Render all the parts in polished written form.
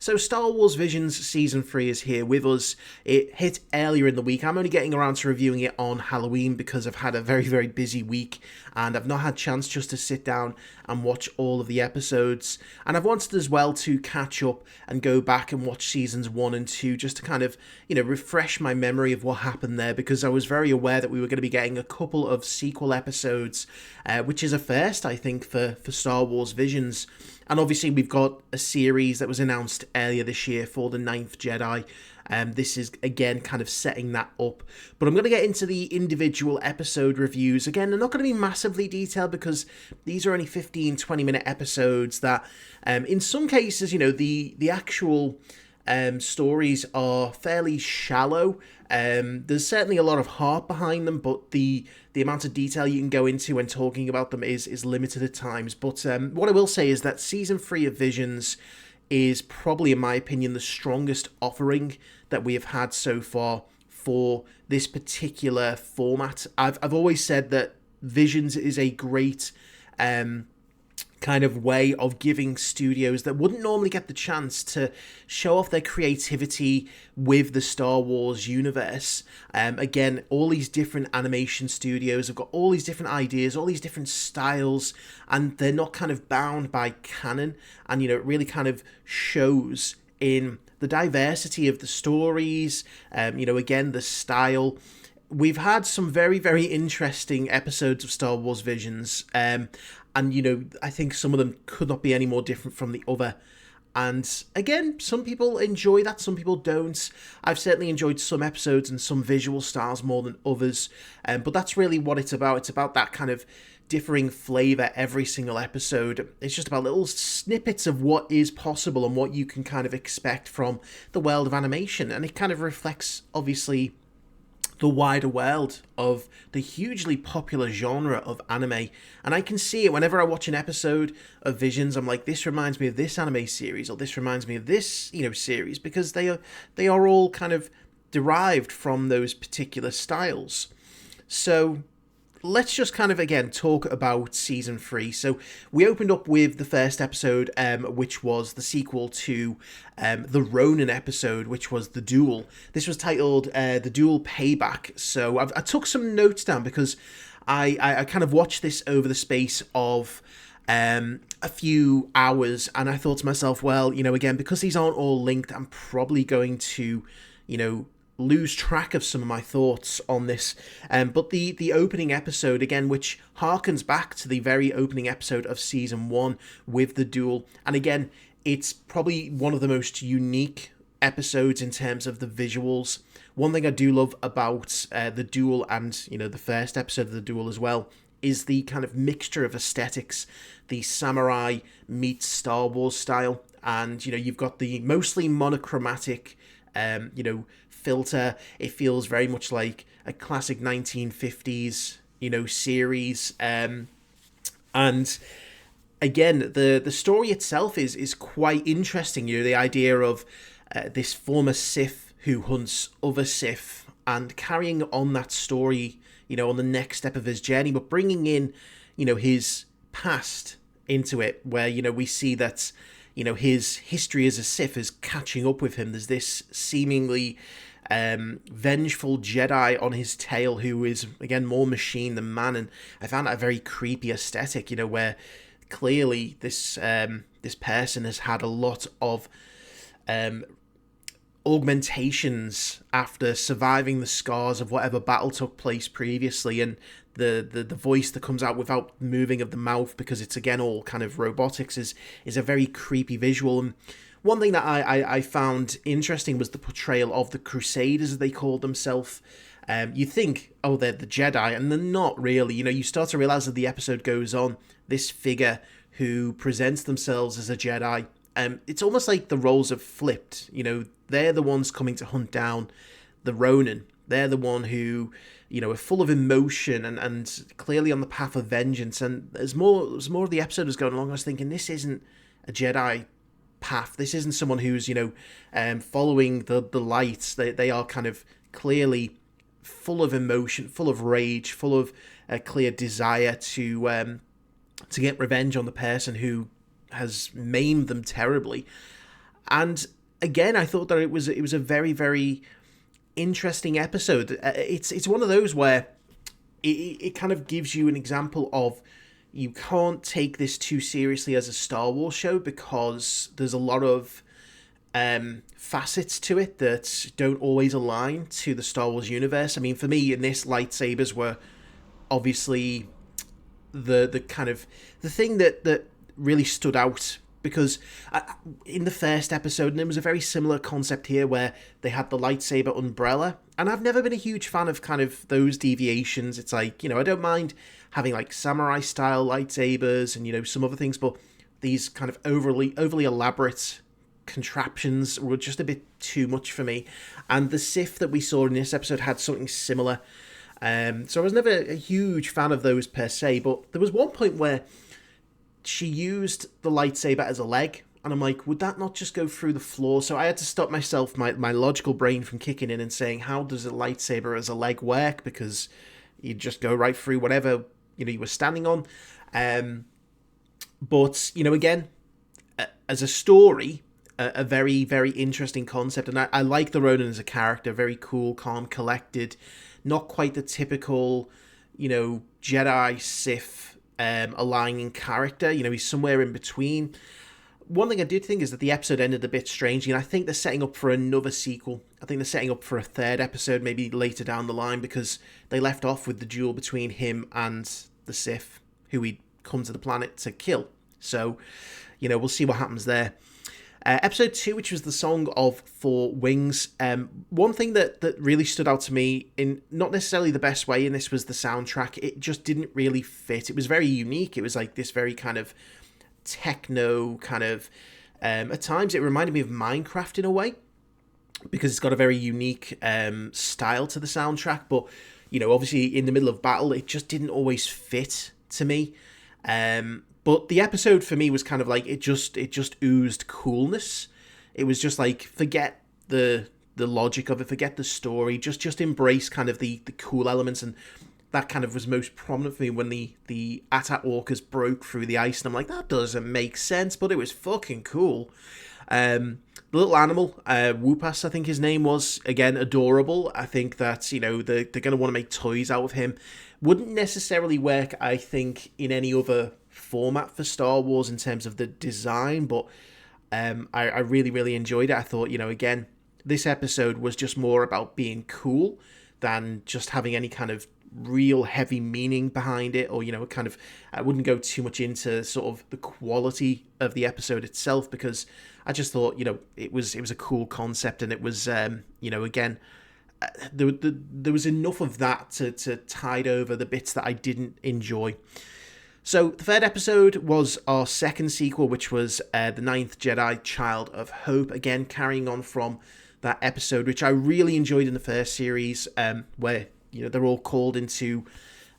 So Star Wars Visions Season 3 is here with us. It hit earlier in the week. I'm only getting around to reviewing it on Halloween because I've had a very, very busy week and I've not had chance just to sit down and watch all of the episodes. And I've wanted as well to catch up and go back and watch Seasons 1 and 2 just to kind of, refresh my memory of what happened there, because I was very aware that we were going to be getting a couple of sequel episodes, which is a first, I think, for Star Wars Visions. And obviously we've got a series that was announced earlier this year for The Ninth Jedi. This is, again, kind of setting that up. But I'm going to get into the individual episode reviews. Again, they're not going to be massively detailed because these are only 15, 20-minute episodes that, in some cases, the actual stories are fairly shallow. There's certainly a lot of heart behind them, but the amount of detail you can go into when talking about them is limited at times. But what I will say is that Season 3 of Visions is probably, in my opinion, the strongest offering that we have had so far for this particular format. I've always said that Visions is a great kind of way of giving studios that wouldn't normally get the chance to show off their creativity with the Star Wars universe. Again, all these different animation studios have got all these different ideas, all these different styles, and they're not kind of bound by canon. And, it really kind of shows in the diversity of the stories, again, the style. We've had some very, very interesting episodes of Star Wars Visions, and, I think some of them could not be any more different from the other. And again, some people enjoy that, some people don't. I've certainly enjoyed some episodes and some visual styles more than others, but that's really what it's about. It's about that kind of differing flavour every single episode. It's just about little snippets of what is possible and what you can kind of expect from the world of animation. And it kind of reflects, obviously, the wider world of the hugely popular genre of anime. And I can see it whenever I watch an episode of Visions. I'm like, this reminds me of this anime series, or this reminds me of this, series, because they are all kind of derived from those particular styles. So let's just kind of, again, talk about Season 3. So we opened up with the first episode, which was the sequel to the Ronin episode, which was The Duel. This was titled The Duel Payback. So I took some notes down because I kind of watched this over the space of a few hours, and I thought to myself, well, again, because these aren't all linked, I'm probably going to, lose track of some of my thoughts on this. But the opening episode, again, which harkens back to the very opening episode of Season 1 with The Duel, and again, it's probably one of the most unique episodes in terms of the visuals. One thing I do love about The Duel and, the first episode of The Duel as well is the kind of mixture of aesthetics, the samurai meets Star Wars style, and, you've got the mostly monochromatic, filter. It feels very much like a classic 1950s, series. And again, the story itself is quite interesting. The idea of this former Sith who hunts other Sith and carrying on that story, on the next step of his journey, but bringing in, his past into it, where, we see that, his history as a Sith is catching up with him. There's this seemingly vengeful Jedi on his tail who is, again, more machine than man, and I found that a very creepy aesthetic, where clearly this person has had a lot of augmentations after surviving the scars of whatever battle took place previously, and the voice that comes out without moving of the mouth, because it's, again, all kind of robotics, is a very creepy visual. And one thing that I found interesting was the portrayal of the Crusaders, as they called themselves. You think, oh, they're the Jedi, and they're not really. You start to realize as the episode goes on, this figure who presents themselves as a Jedi, it's almost like the roles have flipped. They're the ones coming to hunt down the Ronin. They're the one who, are full of emotion and clearly on the path of vengeance. And as more of the episode was going along, I was thinking, this isn't a Jedi path. This isn't someone who's, following the lights. They are kind of clearly full of emotion, full of rage, full of a clear desire to get revenge on the person who has maimed them terribly. And again, I thought that it was a very, very interesting episode. It's one of those where it kind of gives you an example of you can't take this too seriously as a Star Wars show, because there's a lot of facets to it that don't always align to the Star Wars universe. I mean, for me, in this, lightsabers were obviously the kind of the thing that really stood out, because in the first episode, and it was a very similar concept here, where they had the lightsaber umbrella, and I've never been a huge fan of kind of those deviations. It's like, I don't mind having like samurai style lightsabers and some other things, but these kind of overly elaborate contraptions were just a bit too much for me. And the Sith that we saw in this episode had something similar. So I was never a huge fan of those per se, but there was one point where she used the lightsaber as a leg, and I'm like, would that not just go through the floor? So I had to stop myself, my logical brain, from kicking in and saying, how does a lightsaber as a leg work? Because you'd just go right through whatever you were standing on. But again, as a story, a very, very interesting concept, and I like the Ronin as a character. Very cool, calm, collected, not quite the typical Jedi Sith aligning character. He's somewhere in between. One thing I did think is that the episode ended a bit strangely, and I think they're setting up for another sequel. I think they're setting up for a third episode, maybe later down the line, because they left off with the duel between him and the Sith, who he'd come to the planet to kill. So, we'll see what happens there. Episode 2, which was the Song of Four Wings. One thing that really stood out to me, in not necessarily the best way, in this was the soundtrack. It just didn't really fit. It was very unique. It was like this very kind of techno kind of... at times, it reminded me of Minecraft in a way, because it's got a very unique style to the soundtrack. But, obviously in the middle of battle, it just didn't always fit to me. But the episode for me was kind of like, it just oozed coolness. It was just like, forget the logic of it, forget the story, just embrace kind of the cool elements. And that kind of was most prominent for me when the Atat orcas broke through the ice, and I'm like, that doesn't make sense, but it was fucking cool. The little animal, Woopas, I think his name was, again, adorable. I think that, they're going to want to make toys out of him. Wouldn't necessarily work, I think, in any other format for Star Wars in terms of the design, but I really, really enjoyed it. I thought, again, this episode was just more about being cool than just having any kind of real heavy meaning behind it, or kind of, I wouldn't go too much into sort of the quality of the episode itself, because I just thought it was a cool concept, and it was again, there was enough of that to tide over the bits that I didn't enjoy. So the third episode was our second sequel, which was The Ninth Jedi, Child of Hope. Again, carrying on from that episode, which I really enjoyed in the first series, where they're all called into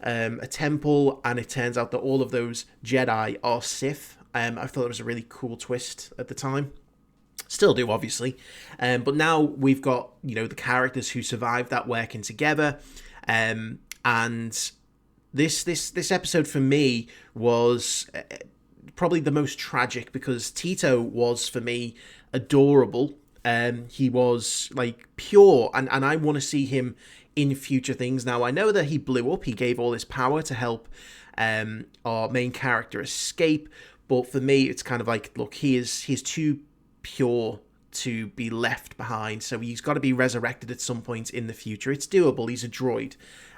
a temple, and it turns out that all of those Jedi are Sith. I thought it was a really cool twist at the time. Still do, obviously. But now we've got, the characters who survived that working together. And this episode for me was probably the most tragic, because Tito was, for me, adorable. He was like pure, and I want to see him in future things. Now, I know that he blew up, he gave all his power to help our main character escape, but for me it's kind of like, look, he's too pure to be left behind, so he's got to be resurrected at some point in the future. It's doable, he's a droid.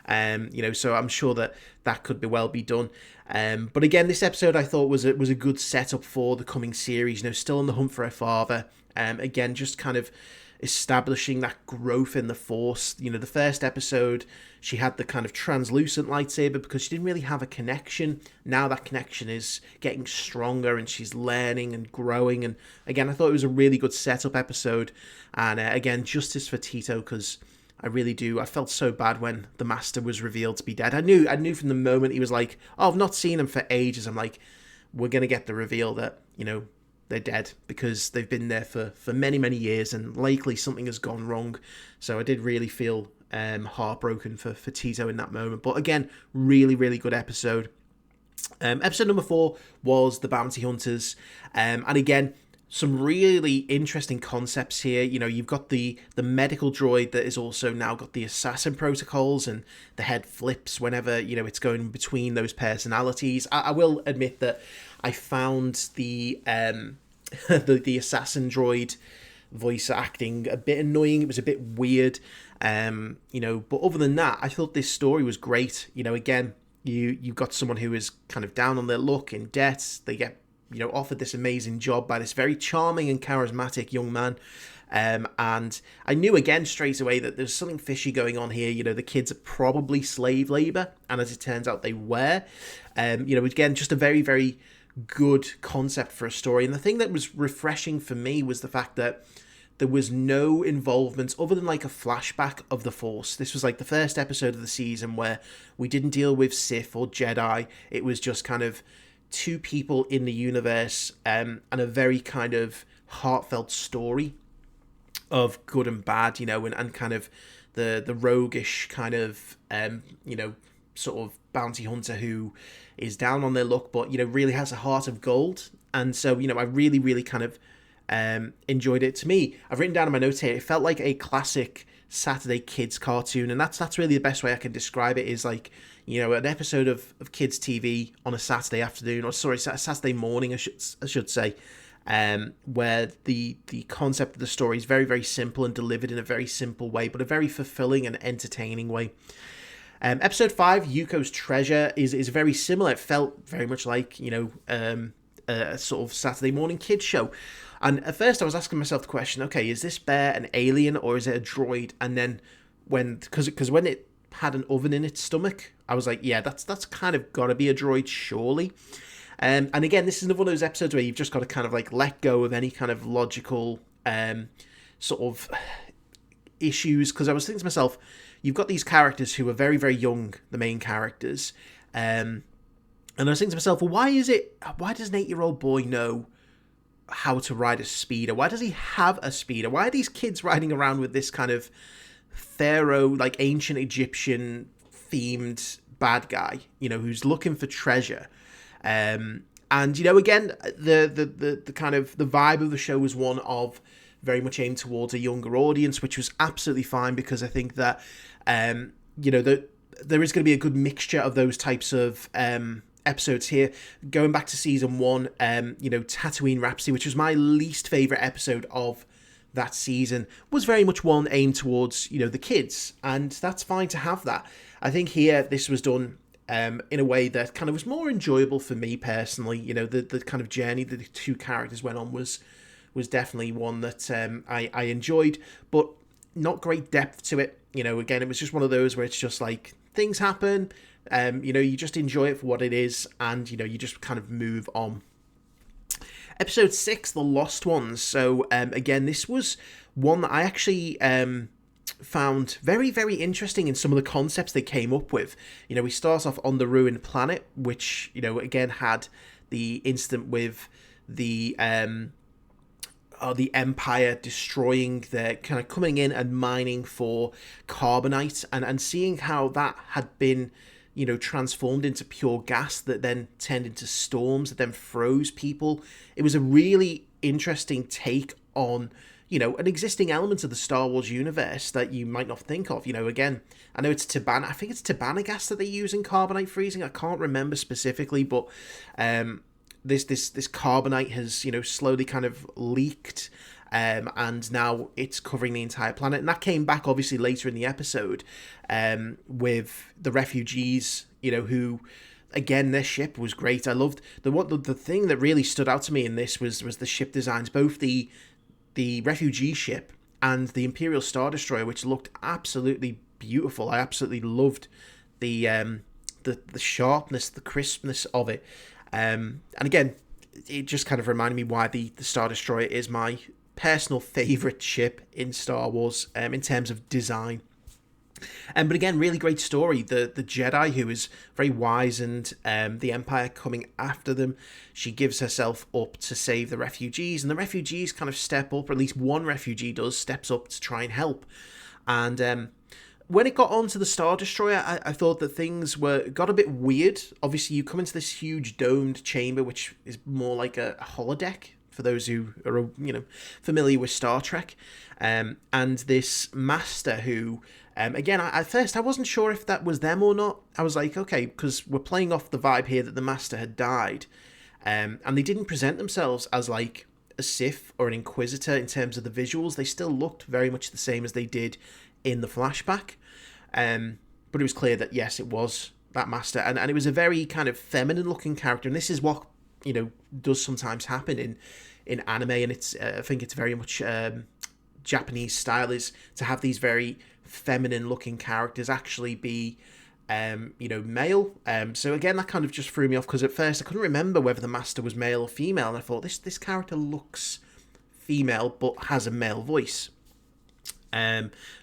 So I'm sure that could be done. But again, this episode I thought was a good setup for the coming series. Still on the hunt for her father. Again, just kind of establishing that growth in the Force. The first episode, she had the kind of translucent lightsaber because she didn't really have a connection. Now that connection is getting stronger, and she's learning and growing. And again, I thought it was a really good setup episode. And again, justice for Tito, because I really do. I felt so bad when the Master was revealed to be dead. I knew from the moment he was like, oh, I've not seen him for ages. I'm like, we're going to get the reveal that, they're dead, because they've been there for many, many years, and likely something has gone wrong. So I did really feel heartbroken for Tito in that moment. But again, really, really good episode. Episode number 4 was The Bounty Hunters. And again, some really interesting concepts here. You know, you've got the medical droid that is also now got the assassin protocols, and the head flips whenever, you know, it's going between those personalities. I will admit that I found the the assassin droid voice acting a bit annoying. It was a bit weird. You know, but other than that, I thought this story was great. You know, again, you've got someone who is kind of down on their luck, in debt. They get, you know, offered this amazing job by this very charming and charismatic young man. And I knew again straight away that there's something fishy going on here. You know, the kids are probably slave labor, and as it turns out, they were. You know, again, just a very, very good concept for a story. And the thing that was refreshing for me was the fact that there was no involvement other than like a flashback of the Force. This was like the first episode of the season where we didn't deal with Sith or Jedi. It was just kind of two people in the universe, and a very kind of heartfelt story of good and bad, you know, and kind of the roguish kind of, you know, sort of bounty hunter who is down on their luck, but, you know, really has a heart of gold. And so, you know, I really, really kind of enjoyed it. To me, I've written down in my notes here, it felt like a classic Saturday kids cartoon, and that's really the best way I can describe it, is like, you know, an episode of kids TV on a Saturday afternoon, or sorry, Saturday morning, I should say, where the concept of the story is very, very simple and delivered in a very simple way, but a very fulfilling and entertaining way. Episode 5, Yuko's Treasure, is very similar. It felt very much like, you know, a sort of Saturday morning kids show. And at first I was asking myself the question, okay, is this bear an alien or is it a droid? And then because when it had an oven in its stomach, I was like, yeah, that's kind of got to be a droid, surely. And again, this is one of those episodes where you've just got to kind of like let go of any kind of logical sort of issues, because I was thinking to myself, you've got these characters who are very, very young, the main characters, and I was thinking to myself, well, why does an 8-year-old boy know how to ride a speeder? Why does he have a speeder? Why are these kids riding around with this kind of pharaoh, like ancient Egyptian themed bad guy, you know, who's looking for treasure? And, you know, again, the kind of the vibe of the show was one of very much aimed towards a younger audience, which was absolutely fine, because I think that, you know, there is going to be a good mixture of those types of episodes here. Going back to season 1, you know, Tatooine Rhapsody, which was my least favorite episode of that season, was very much one aimed towards, you know, the kids, and that's fine to have that. I think here this was done in a way that kind of was more enjoyable for me personally. You know, the kind of journey that the two characters went on was definitely one that I enjoyed, but not great depth to it. You know, again, it was just one of those where it's just like, things happen, you know, you just enjoy it for what it is, and, you know, you just kind of move on. Episode 6, The Lost Ones. So, again, this was one that I actually found very, very interesting in some of the concepts they came up with. You know, we start off on the ruined planet, which, you know, again had the incident with the Empire destroying their, kind of coming in and mining for carbonite, and seeing how that had been, you know, transformed into pure gas that then turned into storms that then froze people. It was a really interesting take on, you know, an existing element of the Star Wars universe that you might not think of. You know, again, I know it's Tibanna. I think it's Tibanna gas that they use in carbonite freezing. I can't remember specifically, but this carbonite has, you know, slowly kind of leaked, and now it's covering the entire planet. And that came back obviously later in the episode, with the refugees, you know, who, again, their ship was great. I loved the thing that really stood out to me in this was the ship designs, both the refugee ship and the Imperial Star Destroyer, which looked absolutely beautiful. I absolutely loved the sharpness, the crispness of it. And again, it just kind of reminded me why the Star Destroyer is my personal favourite ship in Star Wars, in terms of design. But again, really great story. The Jedi, who is very wise, and the Empire coming after them, she gives herself up to save the refugees, and the refugees kind of step up, or at least one refugee steps up to try and help. And when it got onto the Star Destroyer, I thought that things got a bit weird. Obviously, you come into this huge domed chamber, which is more like a holodeck for those who are, familiar with Star Trek. And this master who, again, at first I wasn't sure if that was them or not. I was like, okay, because we're playing off the vibe here that the master had died. And they didn't present themselves as like a Sith or an Inquisitor in terms of the visuals. They still looked very much the same as they did in the flashback. But it was clear that, yes, it was that master. And it was a very kind of feminine looking character. And this is what, does sometimes happen in anime. And it's I think it's very much Japanese style, is to have these very feminine looking characters actually be male. So again, that kind of just threw me off, because at first I couldn't remember whether the master was male or female, and I thought this character looks female but has a male voice.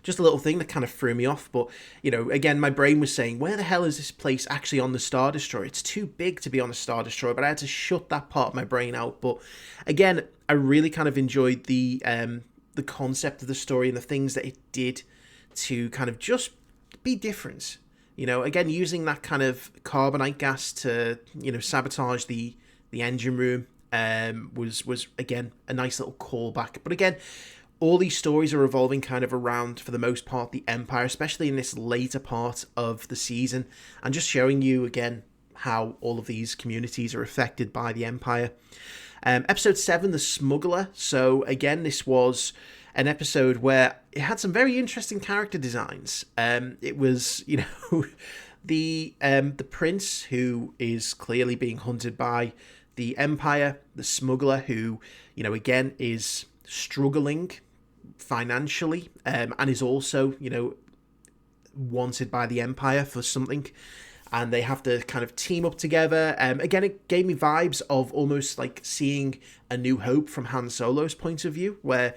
Just a little thing that kind of threw me off, but again, my brain was saying, where the hell is this place actually on the Star Destroyer? It's too big to be on a Star Destroyer, but I had to shut that part of my brain out. But again, I really kind of enjoyed the concept of the story and the things that it did to kind of just be different. Again, using that kind of carbonite gas to, sabotage the engine room was again, a nice little callback. But again, all these stories are revolving kind of around, for the most part, the Empire, especially in this later part of the season, and just showing you, again, how all of these communities are affected by the Empire. Episode 7, The Smuggler. So, again, this was an episode where it had some very interesting character designs. It was, the prince, who is clearly being hunted by the Empire, the smuggler, who, again, is struggling financially, and is also, wanted by the Empire for something, and they have to kind of team up together. Again, it gave me vibes of almost like seeing A New Hope from Han Solo's point of view, where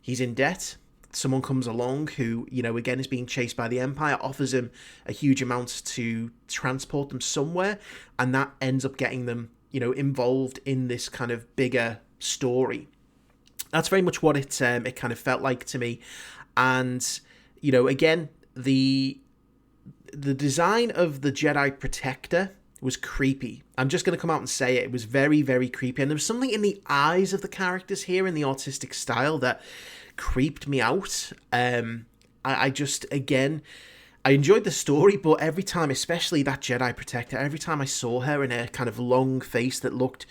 he's in debt. Someone comes along who, again, is being chased by the Empire, offers him a huge amount to transport them somewhere, and that ends up getting them, involved in this kind of bigger story. That's very much what it kind of felt like to me. And, again, the design of the Jedi Protector was creepy. I'm just going to come out and say it. It was very, very creepy. And there was something in the eyes of the characters here, in the artistic style, that creeped me out. I just, again, I enjoyed the story, but every time, especially that Jedi Protector, every time I saw her in a kind of long face that looked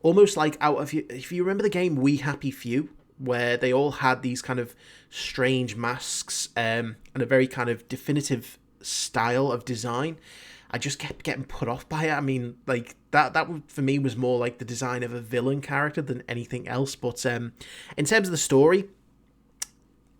almost like out of, if you remember the game We Happy Few, where they all had these kind of strange masks, and a very kind of definitive style of design, I just kept getting put off by it. I mean, like, that for me was more like the design of a villain character than anything else. But in terms of the story,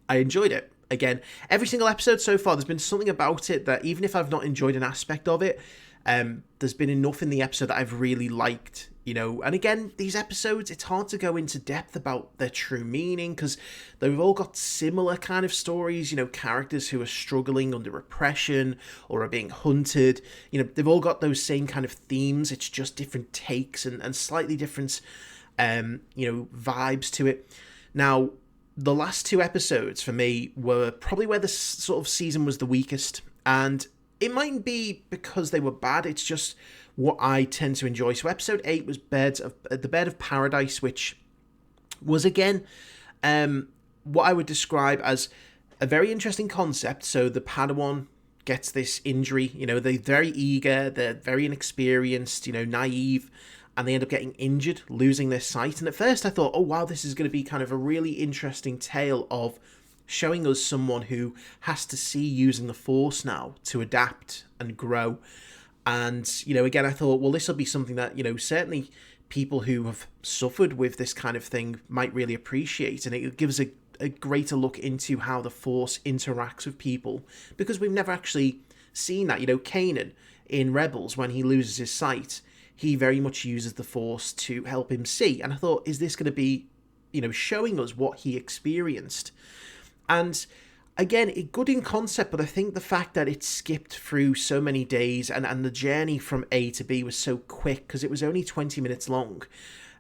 I enjoyed it. Again, every single episode so far, there's been something about it that, even if I've not enjoyed an aspect of it, there's been enough in the episode that I've really liked. And again, these episodes, it's hard to go into depth about their true meaning, because they've all got similar kind of stories, characters who are struggling under oppression or are being hunted. They've all got those same kind of themes. It's just different takes and slightly different, vibes to it. Now, the last 2 episodes for me were probably where the sort of season was the weakest, and it mightn't be because they were bad, it's just what I tend to enjoy. So episode 8 was the Bed of Paradise, which was, again, what I would describe as a very interesting concept. So the Padawan gets this injury, they're very eager, they're very inexperienced, naive, and they end up getting injured, losing their sight. And at first I thought, oh wow, this is going to be kind of a really interesting tale of showing us someone who has to see using the Force now to adapt and grow. And, again, I thought, well, this will be something that, certainly people who have suffered with this kind of thing might really appreciate. And it gives a greater look into how the Force interacts with people, because we've never actually seen that. Kanan in Rebels, when he loses his sight, he very much uses the Force to help him see. And I thought, is this going to be, showing us what he experienced? And again, good in concept, but I think the fact that it skipped through so many days and the journey from A to B was so quick, because it was only 20 minutes long.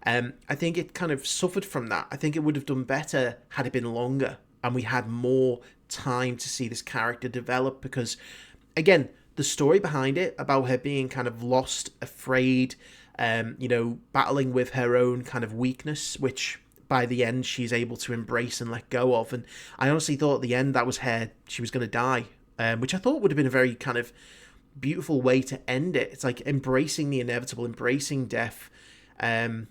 I think it kind of suffered from that. I think it would have done better had it been longer and we had more time to see this character develop, because, again, the story behind it, about her being kind of lost, afraid, battling with her own kind of weakness, which by the end she's able to embrace and let go of. And I honestly thought at the end that was she was going to die, which I thought would have been a very kind of beautiful way to end it. It's like embracing the inevitable, embracing death, having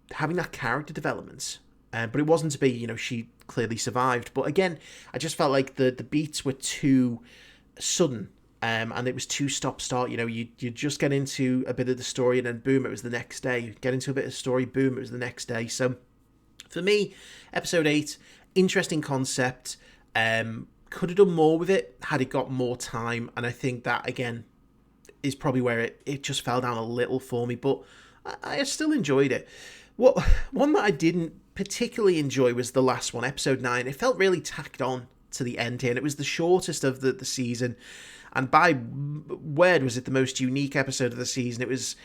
that character development. But it wasn't to be, she clearly survived. But again, I just felt like the beats were too sudden. And it was too stop-start. You just get into a bit of the story and then boom, it was the next day. Get into a bit of story, boom, it was the next day. So for me, episode 8, interesting concept. Could have done more with it had it got more time. And I think that, again, is probably where it just fell down a little for me. But I still enjoyed it. One that I didn't particularly enjoy was the last one, episode 9. It felt really tacked on to the end here. And it was the shortest of the season. And by word was it the most unique episode of the season. It was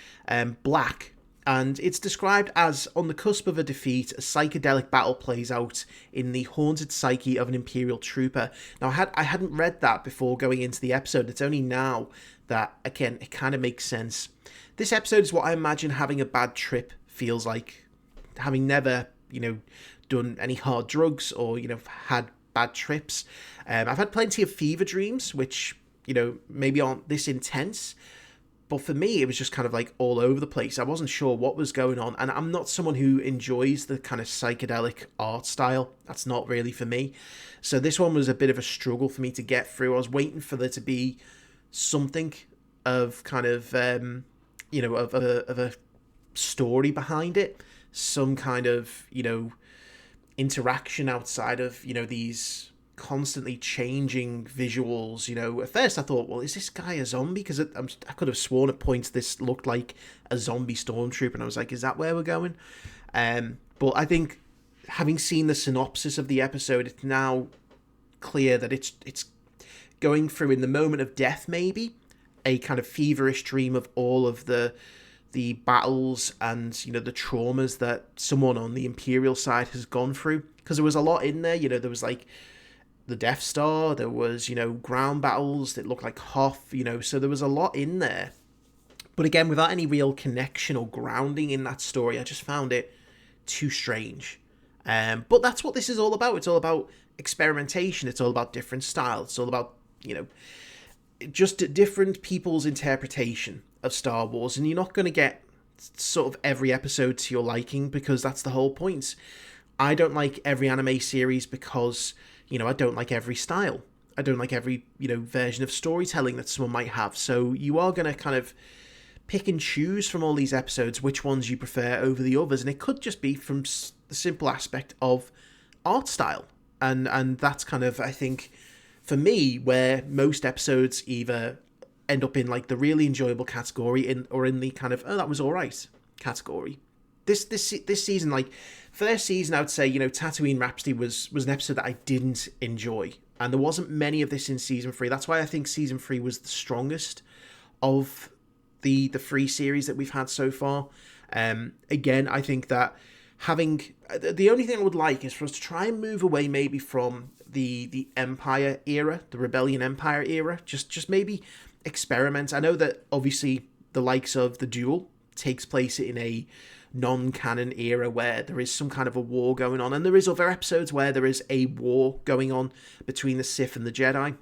Black. And it's described as, on the cusp of a defeat, a psychedelic battle plays out in the haunted psyche of an Imperial trooper. Now, I hadn't read that before going into the episode. It's only now that, again, it kind of makes sense. This episode is what I imagine having a bad trip feels like. Having never, done any hard drugs or, had bad trips. I've had plenty of fever dreams, which, maybe aren't this intense. But for me, it was just kind of like all over the place. I wasn't sure what was going on. And I'm not someone who enjoys the kind of psychedelic art style. That's not really for me. So this one was a bit of a struggle for me to get through. I was waiting for there to be something of kind of, of a story behind it. Some kind of, interaction outside of, these constantly changing visuals. At first I thought, well, is this guy a zombie? Because I could have sworn at points this looked like a zombie stormtrooper, and I was like, is that where we're going? But I think having seen the synopsis of the episode, it's now clear that it's going through, in the moment of death, maybe a kind of feverish dream of all of the battles and the traumas that someone on the Imperial side has gone through. Because there was a lot in there. There was like the Death Star, there was, ground battles that looked like Hoth, so there was a lot in there. But again, without any real connection or grounding in that story, I just found it too strange. But that's what this is all about. It's all about experimentation. It's all about different styles. It's all about, just different people's interpretation of Star Wars. And you're not going to get sort of every episode to your liking, because that's the whole point. I don't like every anime series because, I don't like every style. I don't like every, version of storytelling that someone might have. So you are going to kind of pick and choose from all these episodes which ones you prefer over the others. And it could just be from the simple aspect of art style. And that's kind of, I think, for me, where most episodes either end up in like the really enjoyable category or in the kind of, oh, that was all right category. This season, like first season, I would say, Tatooine Rhapsody was an episode that I didn't enjoy, and there wasn't many of this in season 3. That's why I think season 3 was the strongest of the 3 series that we've had so far. Again, I think that having the only thing I would like is for us to try and move away maybe from the Empire era, the Rebellion Empire era. Just maybe experiment. I know that obviously the likes of The Duel takes place in a non-canon era where there is some kind of a war going on, and there is other episodes where there is a war going on between the Sith and the Jedi.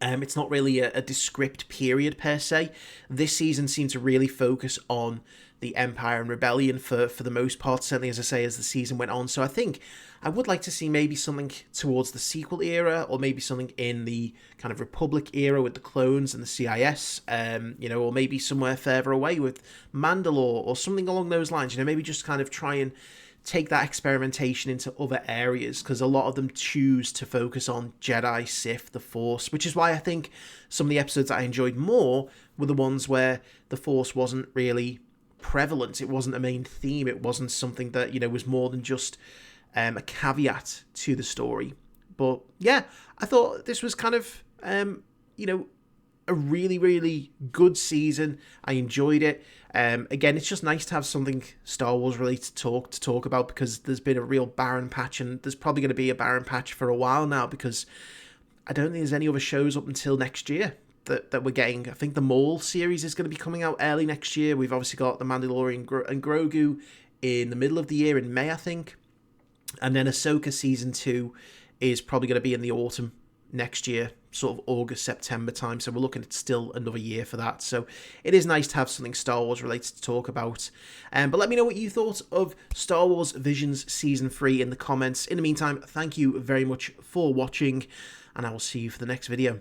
It's not really a descript period per se. This season seemed to really focus on the Empire and Rebellion for the most part, certainly, as I say, as the season went on. So I think I would like to see maybe something towards the sequel era, or maybe something in the kind of Republic era with the clones and the CIS, or maybe somewhere further away with Mandalore or something along those lines. Maybe just kind of try and take that experimentation into other areas, because a lot of them choose to focus on Jedi, Sith, the Force, which is why I think some of the episodes that I enjoyed more were the ones where the Force wasn't really prevalent. It wasn't a main theme. It wasn't something that, was more than just a caveat to the story. But yeah, I thought this was kind of, a really, really good season. I enjoyed it. Again, it's just nice to have something Star Wars related to talk about, because there's been a real barren patch, and there's probably going to be a barren patch for a while now, because I don't think there's any other shows up until next year that we're getting. I think the Maul series is going to be coming out early next year. We've obviously got the Mandalorian and Grogu in the middle of the year in May, I think. And then Ahsoka Season 2 is probably going to be in the autumn next year, sort of August, September time. So we're looking at still another year for that. So it is nice to have something Star Wars related to talk about. But let me know what you thought of Star Wars Visions Season 3 in the comments. In the meantime, thank you very much for watching, and I will see you for the next video.